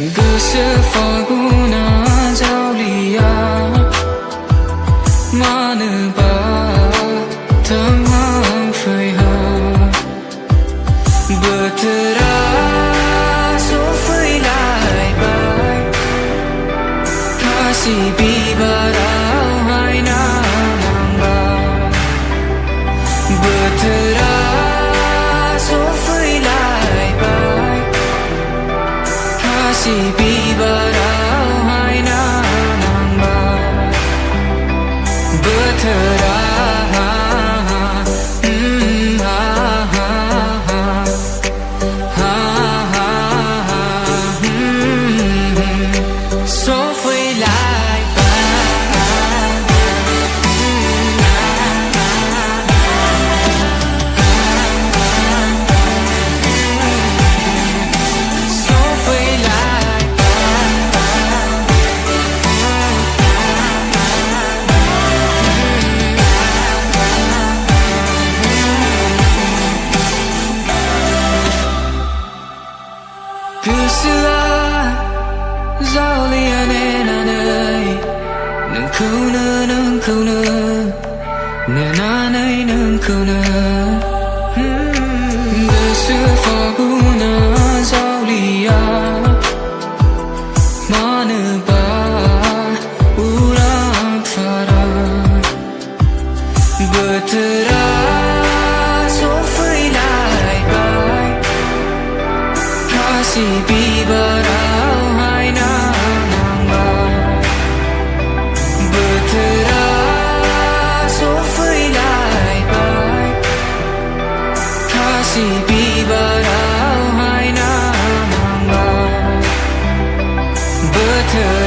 गोसोफगुना जावलिया मानोबा थोंहां फैहा बोथोरा सफैलायबाय खासि बिबाराव हायना नांबाय बोथोरा सफैलायबाय खासि बिबाराव हायना नांबाय बोथोरा गोसोआ जावलिया नेनानै नोंखौनो नेनानै नोंखौनो गोसोफगुना जावलिया मानोबा उरां फारा बोथोरा सफैलायबाय खासि बिबाराव हायना नांबाय बोथोरा सफैलायबाय खासि बिबाराव हायना नांबाय बोथोरा